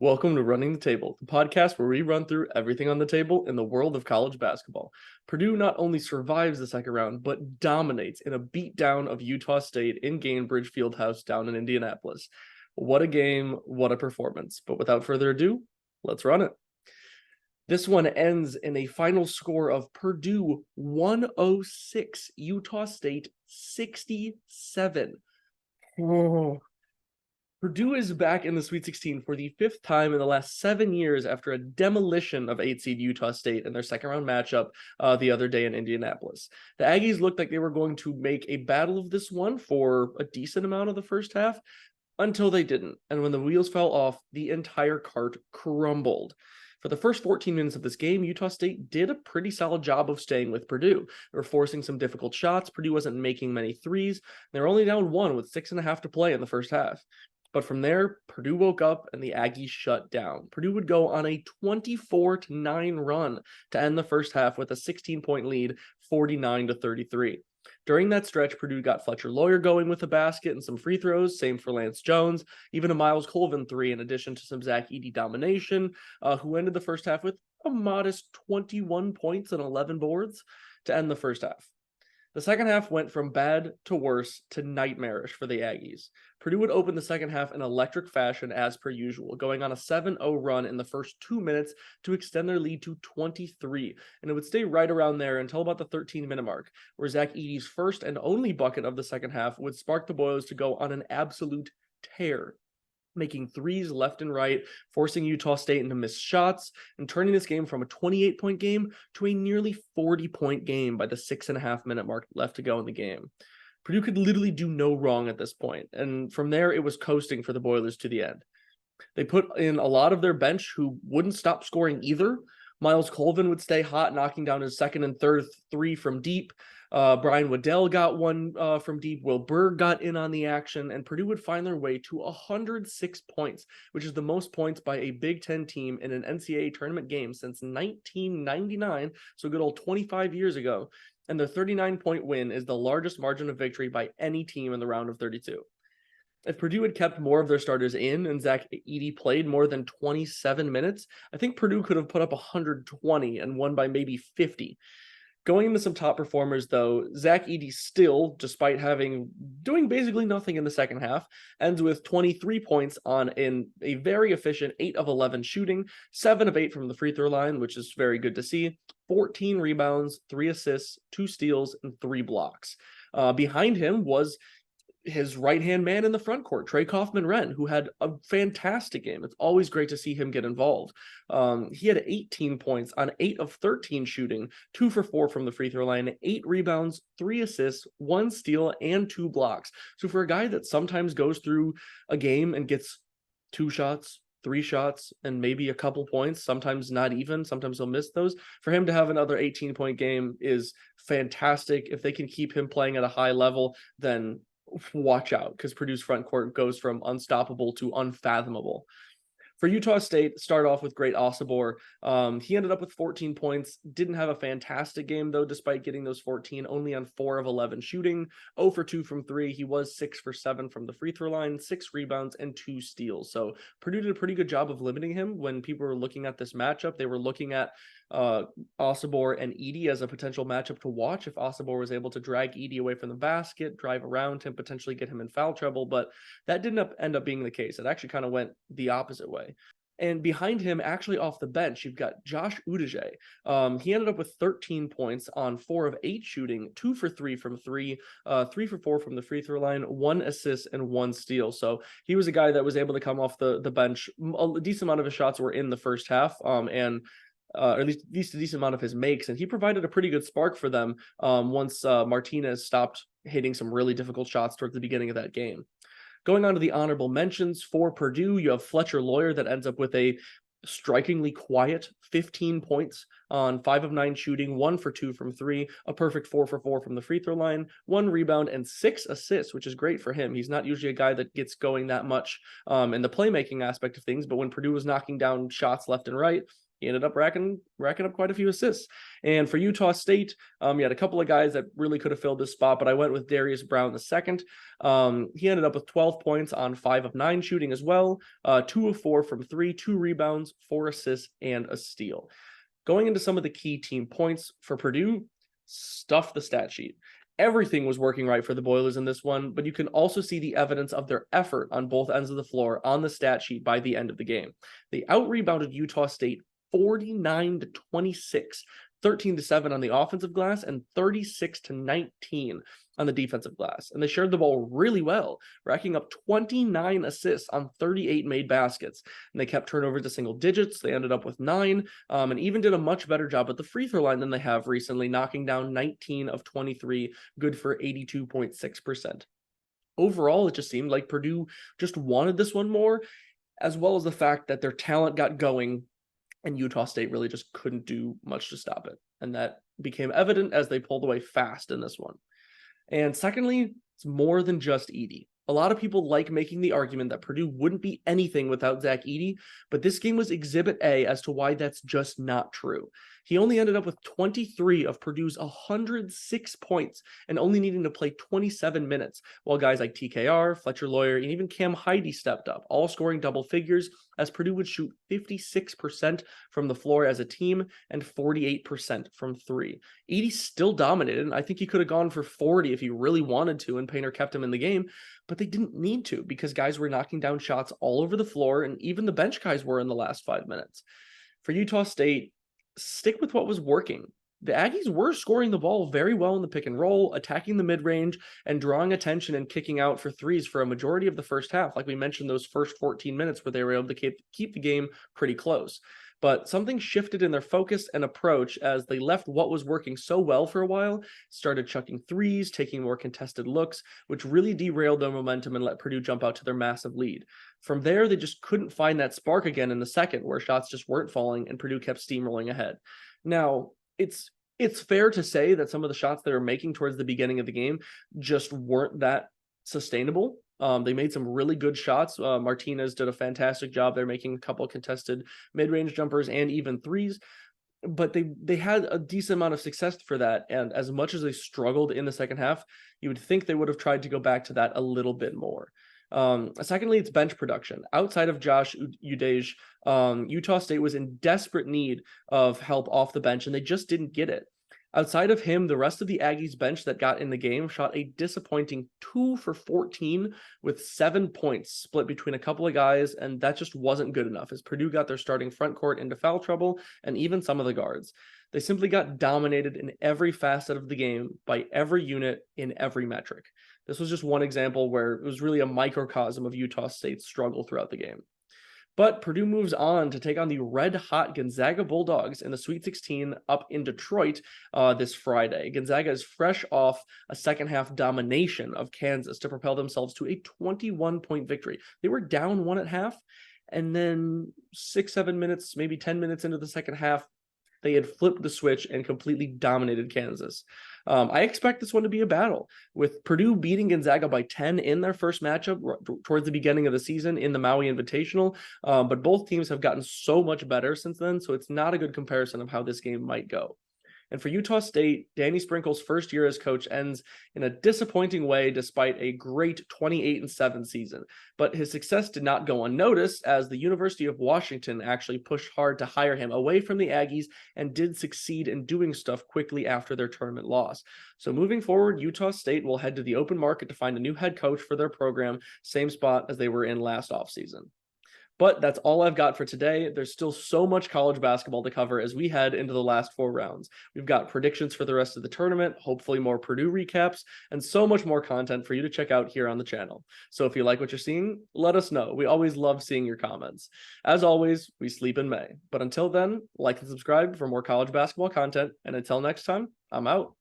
Welcome to Running the Table, the podcast where we run through everything on the table in the world of college basketball. Purdue not only survives the second round, but dominates in a beatdown of Utah State in Gainbridge Fieldhouse down in Indianapolis. What a game, what a performance. But without further ado, let's run it. This one ends in a final score of Purdue 106, Utah State 67. Oh. Purdue is back in the Sweet 16 for the fifth time in the last 7 years after a demolition of 8 seed Utah State in their second round matchup the other day in Indianapolis. The Aggies looked like they were going to make a battle of this one for a decent amount of the first half until they didn't. And when the wheels fell off, the entire cart crumbled. For the first 14 minutes of this game, Utah State did a pretty solid job of staying with Purdue. They were forcing some difficult shots. Purdue wasn't making many threes. They were only down one with 6.5 to play in the first half. But from there, Purdue woke up and the Aggies shut down. Purdue would go on a 24-9 run to end the first half with a 16-point lead, 49-33. During that stretch, Purdue got Fletcher Loyer going with a basket and some free throws, same for Lance Jones, even a Miles Colvin three, in addition to some Zach Edey domination, who ended the first half with a modest 21 points and 11 boards to end the first half. The second half went from bad to worse to nightmarish for the Aggies. Purdue would open the second half in electric fashion as per usual, going on a 7-0 run in the first 2 minutes to extend their lead to 23, and it would stay right around there until about the 13-minute mark, where Zach Edey's first and only bucket of the second half would spark the Boils to go on an absolute tear, making threes left and right, forcing Utah State into missed shots, and turning this game from a 28-point game to a nearly 40-point game by the 6.5-minute mark left to go in the game. Purdue could literally do no wrong at this point, and from there it was coasting for the Boilers to the end. They put in a lot of their bench who wouldn't stop scoring either. Miles Colvin would stay hot, knocking down his second and third three from deep. Brian Waddell got one from deep. Will Berg got in on the action, and Purdue would find their way to 106 points, which is the most points by a Big Ten team in an NCAA tournament game since 1999, so a good old 25 years ago. And their 39-point win is the largest margin of victory by any team in the round of 32. If Purdue had kept more of their starters in and Zach Edey played more than 27 minutes, I think Purdue could have put up 120 and won by maybe 50. Going into some top performers, though, Zach Edey still, despite doing basically nothing in the second half, ends with 23 points in a very efficient 8 of 11 shooting, 7 of 8 from the free throw line, which is very good to see, 14 rebounds, 3 assists, 2 steals, and 3 blocks. Behind him was his right-hand man in the front court, Trey Kaufman-Renn, who had a fantastic game. It's always great to see him get involved. He had 18 points on 8 of 13 shooting, 2 for 4 from the free throw line, 8 rebounds, 3 assists, 1 steal, and 2 blocks. So for a guy that sometimes goes through a game and gets 2 shots, 3 shots, and maybe a couple points, sometimes not even, sometimes he'll miss those. For him to have another 18-point game is fantastic. If they can keep him playing at a high level, then watch out, because Purdue's front court goes from unstoppable to unfathomable. For Utah State, start off with great Osobor. He ended up with 14 points. Didn't have a fantastic game, though, despite getting those 14, only on 4 of 11 shooting, 0 for 2 from 3. He was 6 for 7 from the free throw line, 6 rebounds, and 2 steals. So Purdue did a pretty good job of limiting him. When people were looking at this matchup, they were looking at Osobor and Edey as a potential matchup to watch if Osobor was able to drag Edey away from the basket, drive around him, potentially get him in foul trouble, but that didn't end up being the case. It actually kind of went the opposite way. And behind him, actually off the bench, you've got Josh Udije. He ended up with 13 points on 4 of 8 shooting, 2 for 3 from 3, 3 for 4 from the free throw line, 1 assist, and 1 steal. So he was a guy that was able to come off the bench. A decent amount of his shots were in the first half, and at least a decent amount of his makes, and he provided a pretty good spark for them once Martinez stopped hitting some really difficult shots towards the beginning of that game. Going on to the honorable mentions for Purdue, you have Fletcher Loyer that ends up with a strikingly quiet 15 points on 5 of 9 shooting, 1 for 2 from 3, a perfect 4 for 4 from the free throw line, 1 rebound, and 6 assists, which is great for him. He's not usually a guy that gets going that much in the playmaking aspect of things, but when Purdue was knocking down shots left and right, he ended up racking up quite a few assists. And for Utah State, you had a couple of guys that really could have filled this spot, but I went with Darius Brown II. He ended up with 12 points on 5 of 9 shooting as well, 2 of 4 from 3, 2 rebounds, 4 assists, and a steal. Going into some of the key team points for Purdue, stuff the stat sheet. Everything was working right for the Boilers in this one, but you can also see the evidence of their effort on both ends of the floor on the stat sheet by the end of the game. They out-rebounded Utah State 49-26, 13-7 on the offensive glass, and 36-19 on the defensive glass. And they shared the ball really well, racking up 29 assists on 38 made baskets. And they kept turnovers to single digits. They ended up with 9, and even did a much better job at the free throw line than they have recently, knocking down 19 of 23, good for 82.6%. Overall, it just seemed like Purdue just wanted this one more, as well as the fact that their talent got going and Utah State really just couldn't do much to stop it. And that became evident as they pulled away fast in this one. And secondly, it's more than just Edey. A lot of people like making the argument that Purdue wouldn't be anything without Zach Edey, but this game was Exhibit A as to why that's just not true. He only ended up with 23 of Purdue's 106 points and only needing to play 27 minutes, while guys like TKR, Fletcher Lawyer, and even Cam Heide stepped up, all scoring double figures, as Purdue would shoot 56% from the floor as a team and 48% from 3. Edey still dominated, and I think he could have gone for 40 if he really wanted to, and Painter kept him in the game, but they didn't need to because guys were knocking down shots all over the floor, and even the bench guys were in the last 5 minutes. For Utah State, stick with what was working. The Aggies were scoring the ball very well in the pick and roll, attacking the mid-range, and drawing attention and kicking out for threes for a majority of the first half. Like we mentioned, those first 14 minutes where they were able to keep the game pretty close. But something shifted in their focus and approach as they left what was working so well for a while, started chucking threes, taking more contested looks, which really derailed their momentum and let Purdue jump out to their massive lead. From there, they just couldn't find that spark again in the second, where shots just weren't falling and Purdue kept steamrolling ahead. Now, it's fair to say that some of the shots they were making towards the beginning of the game just weren't that sustainable. They made some really good shots. Martinez did a fantastic job. They're making a couple of contested mid-range jumpers and even threes, but they had a decent amount of success for that. And as much as they struggled in the second half, you would think they would have tried to go back to that a little bit more. Secondly, it's bench production. Outside of Josh Udej, Utah State was in desperate need of help off the bench, and they just didn't get it. Outside of him, the rest of the Aggies bench that got in the game shot a disappointing 2 for 14 with 7 points split between a couple of guys, and that just wasn't good enough as Purdue got their starting front court into foul trouble and even some of the guards. They simply got dominated in every facet of the game by every unit in every metric. This was just one example where it was really a microcosm of Utah State's struggle throughout the game. But Purdue moves on to take on the red-hot Gonzaga Bulldogs in the Sweet 16 up in Detroit this Friday. Gonzaga is fresh off a second-half domination of Kansas to propel themselves to a 21-point victory. They were down 1 at half, and then 6-7 minutes, maybe 10 minutes into the second half, they had flipped the switch and completely dominated Kansas. I expect this one to be a battle, with Purdue beating Gonzaga by 10 in their first matchup towards the beginning of the season in the Maui Invitational, but both teams have gotten so much better since then, so it's not a good comparison of how this game might go. And for Utah State, Danny Sprinkle's first year as coach ends in a disappointing way despite a great 28-7 season. But his success did not go unnoticed, as the University of Washington actually pushed hard to hire him away from the Aggies and did succeed in doing stuff quickly after their tournament loss. So moving forward, Utah State will head to the open market to find a new head coach for their program, same spot as they were in last offseason. But that's all I've got for today. There's still so much college basketball to cover as we head into the last 4 rounds. We've got predictions for the rest of the tournament, hopefully more Purdue recaps, and so much more content for you to check out here on the channel. So if you like what you're seeing, let us know. We always love seeing your comments. As always, we sleep in May. But until then, like and subscribe for more college basketball content. And until next time, I'm out.